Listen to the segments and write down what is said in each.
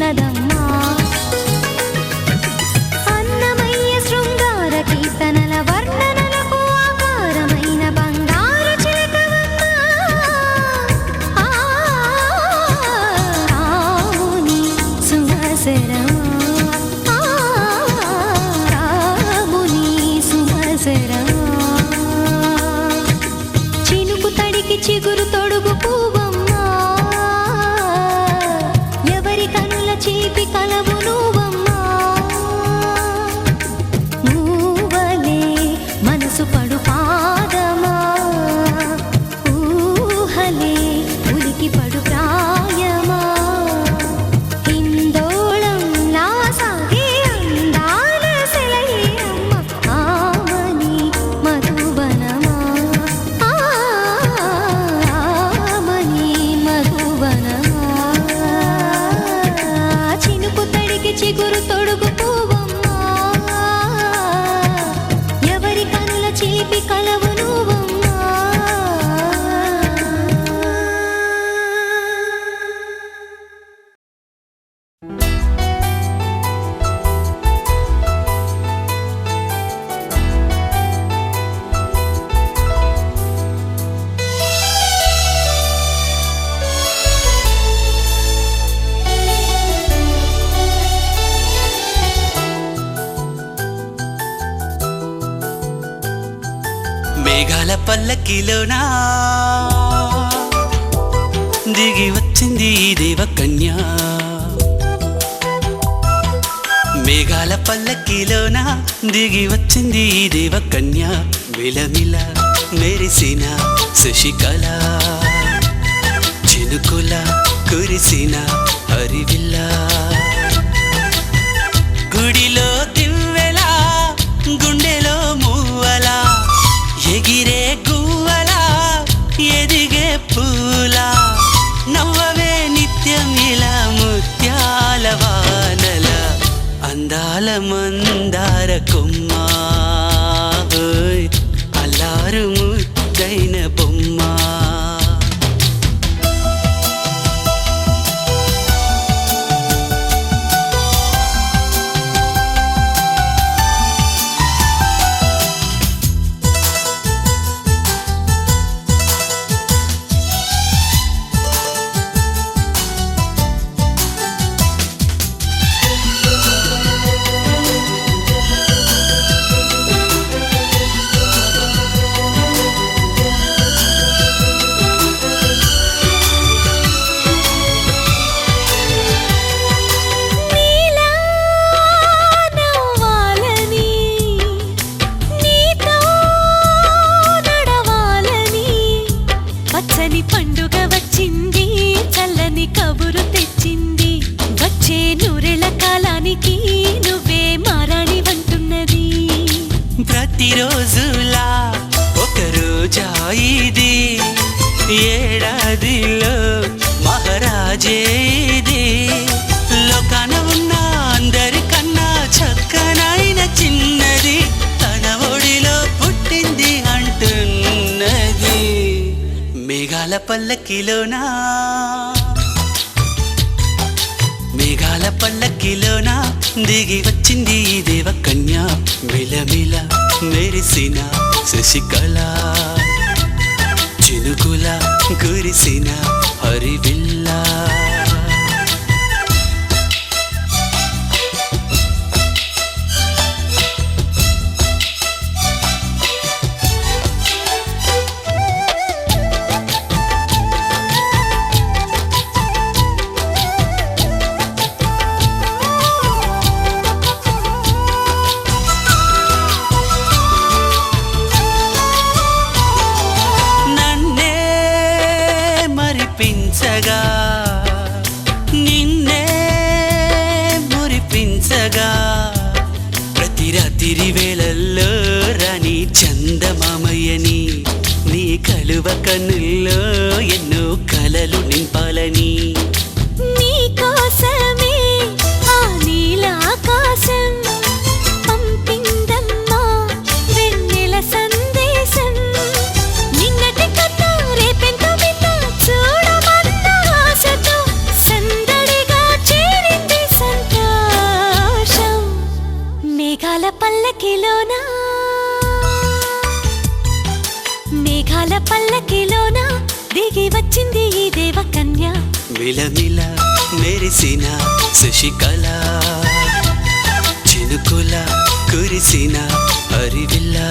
ఉన్నదమ్మా. అన్నమయ్య శృంగార కీర్తనల వర్ణనలకు ఆకారమైన బంగారు చిలకవమ్మా. రాముని సుమసరమా, రాముని సుమసరమా. చినుకు తడికి చిగురు తొడుగు పువ్వమ్మా, ఎవరి కనుల చీపి కలవు నువ్వమ్మా. మూవలే మనసు పడు పాదమా, ఊహలే ఉలికి పడు ప్రాయమా. హిందోళంలా సాగే అందాల సెలయేరమ్మ, ఆమని మధువనమా, ఆమని మధువనమా. చినుకు తడికి చిగురు తొడుగు పువ్వమ్మా, ఎవరి కనుల చీపి కలవు నువ్వమ్మా. మేఘాల పల్లకిలోనా దిగి వచ్చింది ఈ దేవకన్య. మేఘాల పల్లకిలోనా దిగి వచ్చింది ఈ దేవకన్య. మిలమిల మెరిసిన శశికళ, చినుకుల కురిసిన హరివిల్ల. గుడిలో దివ్వెలా, గుండెలో మూవలా, ఎగిరే గువ్వలా, ఎదిగే పూలా. నవ్వవే నిత్యం ఇలా ముత్యాల వానల, అందాల మందార కొమ్మ, అల్లారు ముద్దైన బొమ్మ. పండుగ వచ్చింది, చల్లని కబురు తెచ్చింది. వచ్చే నూరెళ్ళ కాలానికి నువ్వే మారాణి వంటున్నది. ప్రతిరోజులా ఒక రోజా ఇది, ఏడాదిలో మహారాజే ఇది. లోకాన ఉన్న అందరికన్నా చక్కనైన చిన్నది, తన ఒడిలో పుట్టింది అంటున్నది. మేఘాల పల్లకిలోనా, మేఘాల పల్లకిలోనా దిగి వచ్చింది ఈ దేవకన్య. మిలమిల మెరిసిన శశికళ, చినుకుల కురిసిన హరివిల్ల. నిన్నే మురిపించగా, ప్రతి రాత్రి వేళల్లో రాణి చందమామయ్యని, నీ కలువ కన్నుల్లో ఎన్నో కలలు నింపాలని. నీ కోసమే ఆ నీలాకాశం పంపిందమ్మా వెన్నెల సందేశం. నిన్నటి కథ రేపెంతో బిడ్డ చూడమన్న ఆశతో సందడిగా చేరింది పల్లకిలోనా మేఘాల పల్లకిలోన దిగి వచ్చింది ఈ దేవకన్య మిలమిల మెరిసిన శశికళ చినుకుల కురిసిన హరివిల్లా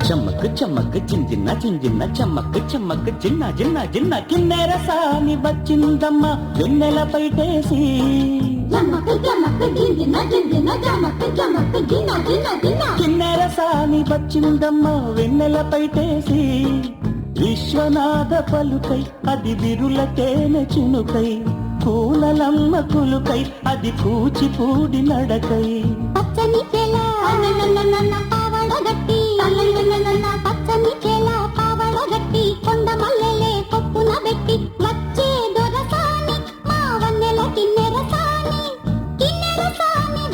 చమ్మక్ చమ్మక్ చింజిన్న చింజిన్న చమ్మక్ చమ్మక్ చిన్న చిన్న చిన్న కిన్నెర సాని వచ్చిందమ్మ వెన్నెల పైటేసి కిన్నెర సాని వచ్చిందమ్మ వెన్నెల పైటేసి విశ్వనాథ పలుకై అది విరుల తేనె చినుకై పూలలమ్మ కులుకై అది కూచిపూడి నడకై పచ్చని పావడగట్టి పచ్చని పావడగట్టి కొండ మల్లెలే కొప్పున పెట్టి వచ్చే దొరసాని మా వన్నెల కిన్నెర సాని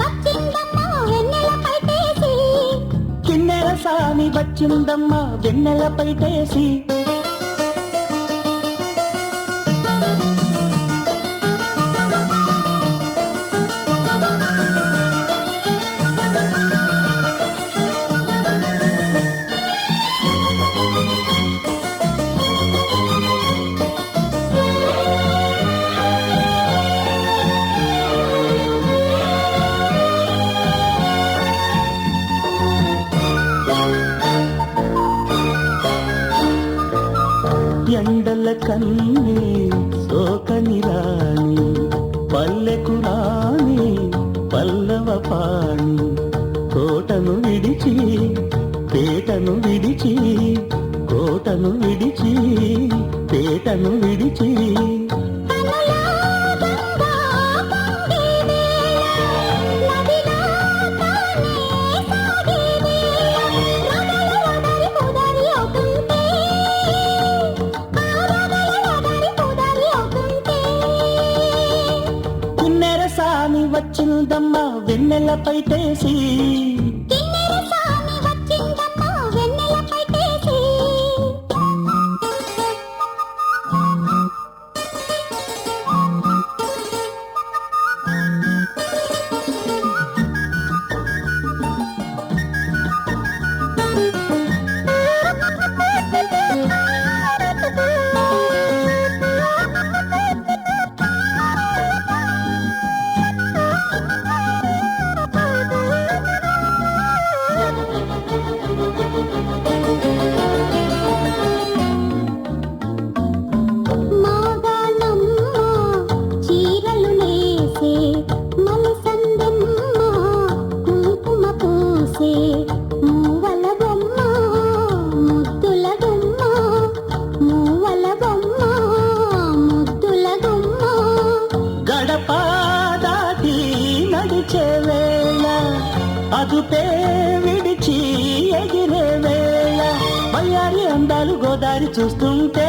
వచ్చిందమ్మ వెన్నెల పైటేసి కిన్నెర సాని వచ్చిందమ్మ వెన్నెల పైటేసి కోడల కన్ని సోకని రాణి పల్లెకు రాణి పల్లవ పాణి కోటను విడిచి పేటను విడిచి కోటను విడిచి పేటను విడిచి కిన్నెరసాని వచ్చిందమ్మా వెన్నెల పైటేసి అదుపే విడిచి ఎగిరే వేళ వయ్యారి అందాలు గోదారి చూస్తుంటే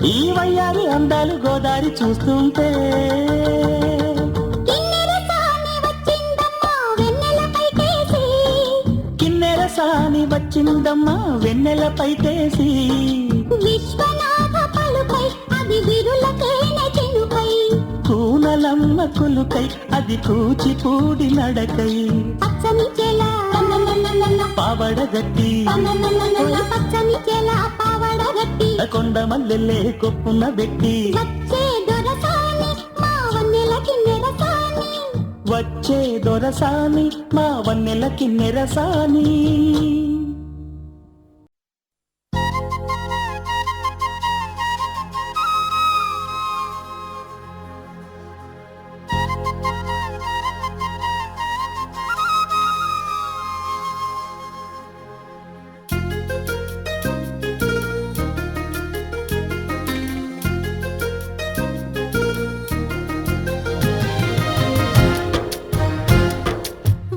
ఈ వయ్యారి అందాలు గోదారి చూస్తుంటే కిన్నెరసాని వచ్చిందమ్మా వెన్నెల పైటేసి విశ్వనాథ పలుకై అది విరులకైన చెనుకై కూనలమ్మ కులుకై అది కూచిపూడి నడకై పచ్చని చెల పావడ గట్టి పచ్చని చెల పావడ గట్టి కొండ మల్లెల్లే కొప్పున పెట్టి వచ్చే దొరసాని మా వన్నెల కిన్నెరసాని వచ్చే దొరసాని మా వన్నెల కిన్నెరసాని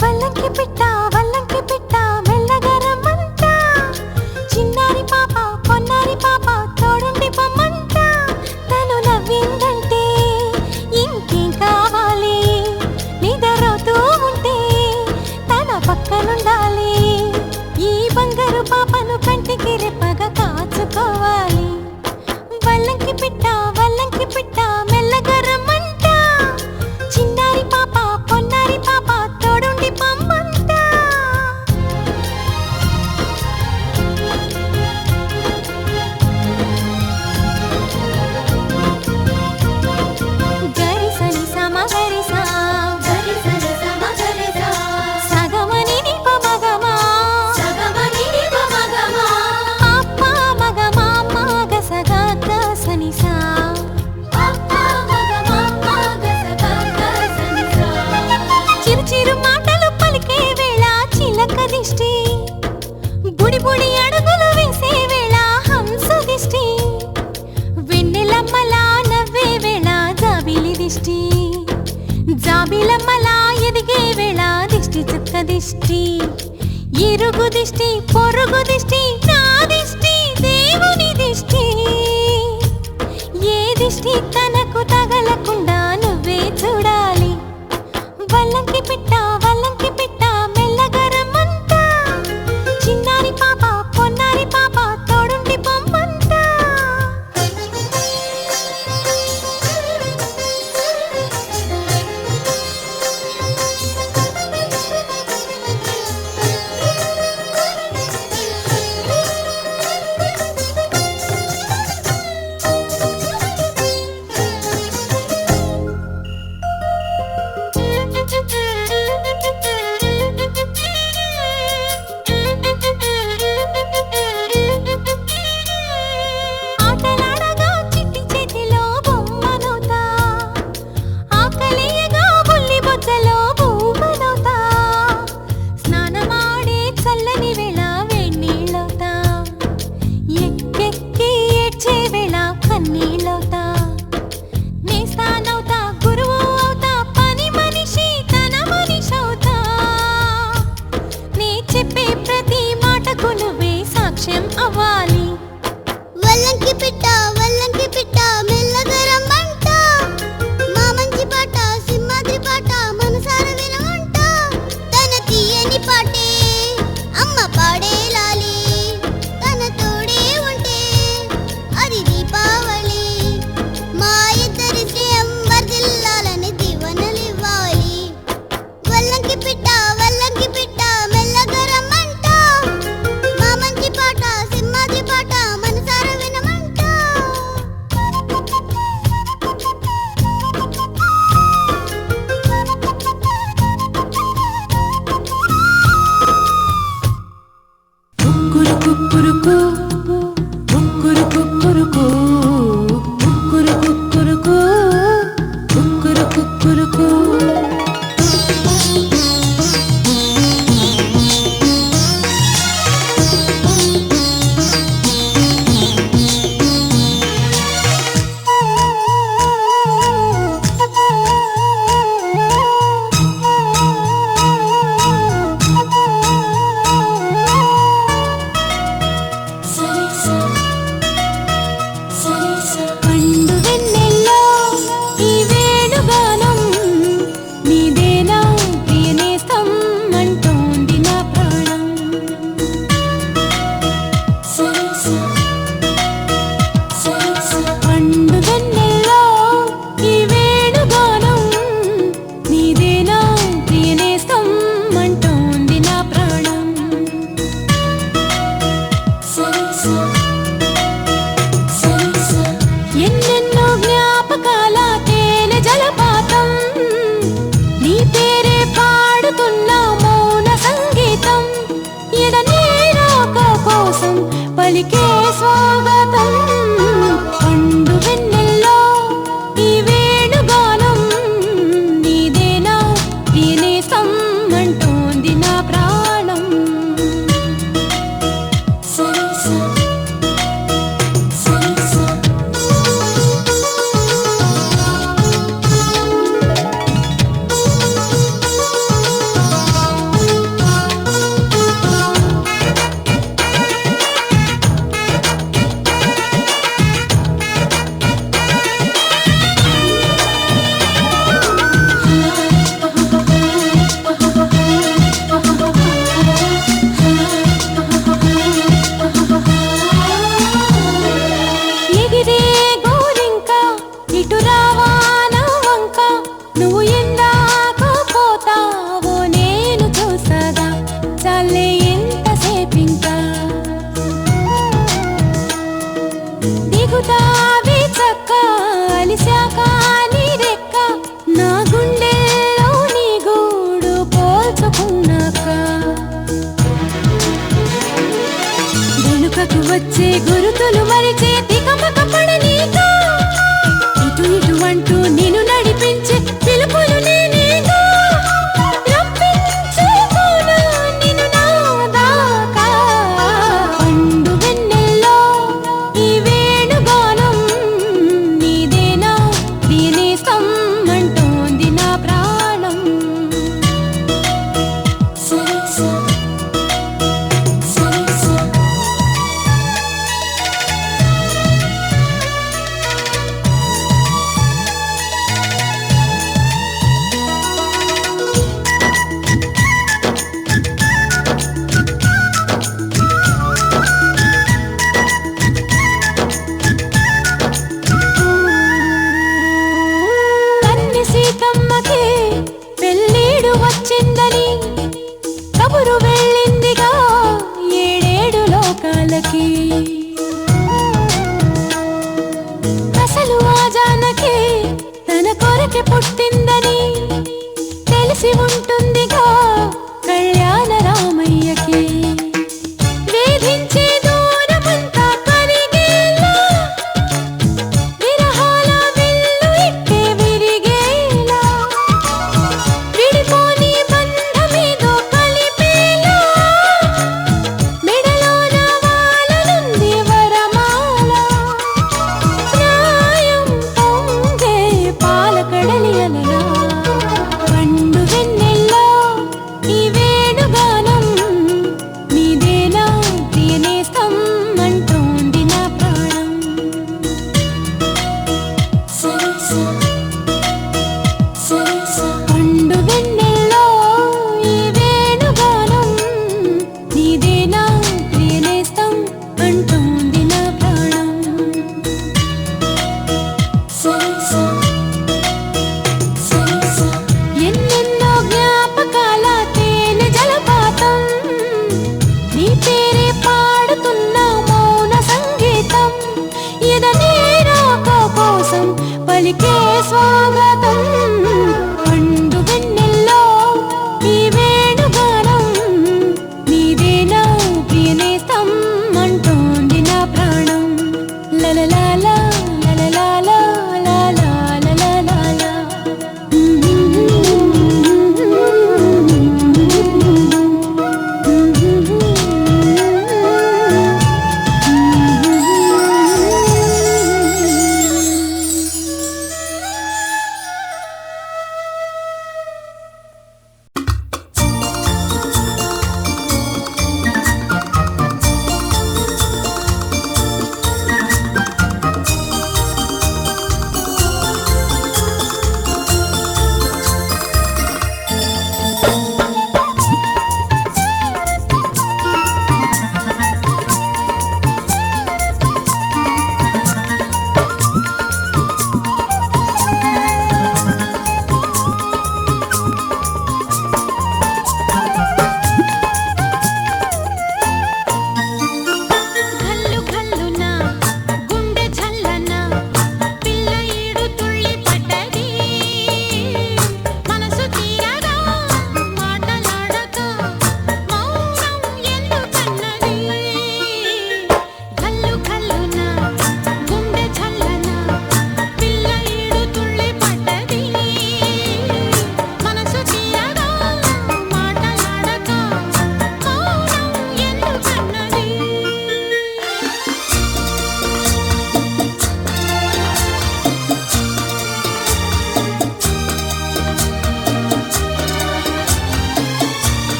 వల్లంకి పిట్ట మెల్లగరమంట చిన్నారి పాప పొన్నారి పాప తోడుండి పొమ్మంట తను నవ్విందంటే ఇంకేం కావాలి నిద్రపోతూ ఉంటే తన పక్కనుండాలి ఈ బంగారు పాపను కంటికి రెప్పగా కాచుకోవాలి వల్లంకి పిట్ట మెల్లగరమంట చిన్నారి పాప పొన్నారి పాప తోడుండి పొమ్మంట గరిసని సమగరిసా గరిసని సమగరిసా సగమని నిప మగమా సగమని నిప మగమా అప్ప మగమా మగ సగ సనిసా అప్ప మగమా మగ సగ సనిసా చిరు చిరు మాటలు పలికే వేళ చిలక దిష్టి బుడి బుడి అడుగులు వేసే వేళ హంస దిష్టి వెన్నెలమ్మలా నవ్వే వేళ జాబిలి దిష్టి జాబిలమ్మలా ఎదిగే వేళ దిష్టి చుక్క దిష్టి ఇరుగు దిష్టి పొరుగు దిష్టి నా దిష్టి దేవుని దిష్టి ఏ దిష్టి తనకు తగలకుండా నువ్వే చూడాలి వల్లంకి పిట్ట మెల్లగరమంట చిన్నారి పాప పొన్నారి పాప తోడుండి పొమ్మంట అవ్వాలి. వల్లంకి పిట్ట మెల్లగా రమ్మంట, మా మంచి పాట సింహాద్రి పాట మనసార వినమంట. తన తీయని పాటే అమ్మ పాడేలాలి, తన తోడే ఉంటే అది దీపావళి. మా ఇద్దరి శ్రేయం వర్ధిల్లాలని దీవెనలివ్వాలి. వల్లంకి పిట్ట మెల్లగా రమ్మంట, మా మంచి పాట సింహాద్రి పాట మనసార వినమంట. కుక్కురు కుక్కురుకు కుక్కురు కుక్కురుకు కుక్కురు కుక్కురుకు కుక్కురు కుక్కురుకు. పండు వెన్నెల్లో ఈ వేణుగానం నీదేనా ప్రియనేస్తం అంటోంది నా ప్రాణం. పండు వెన్నెల్లో ఈ వేణుగానం నీదేనా ప్రియనేస్తం అంటోంది నా ప్రాణం. ఎన్నెన్నో జ్ఞాపకాల తేనె జలపాతం, నీ పేరే పాడుతున్న మౌన సంగీతం. ఎడనీరాక కోసం పలికే స్వాగతం. పండు వెన్నెల్లో ఈ వేణుగానం నీదేనా ప్రియనేస్తం అంటోంది నా ప్రాణం. ఎగిరే గోరింక ఇటు రావా నా వంక, నువ్వు ఎందాక పోతావో నేను చూసగా. చాలే ఎంతసేపింకా దిగుతావి చక్క, అలిశాక నీ రెక్క. నా గుండెల్లో నీ గూడు పోల్చుకున్నాక వెనుకకు వచ్చే గురుతులు మరిచే తికమక పడనీక. ఇటు ఇటు అంటూ నిన్ను నడిపించే పిలుపులు నేనేగా. రప్పించుకోనా నిన్ను నా దాకా. పండు వెన్నెల్లో ఈ వేణుగానం నీదేనా ప్రియనేస్తం అంటోంది నా ప్రాణం. పలికే స్వాగతం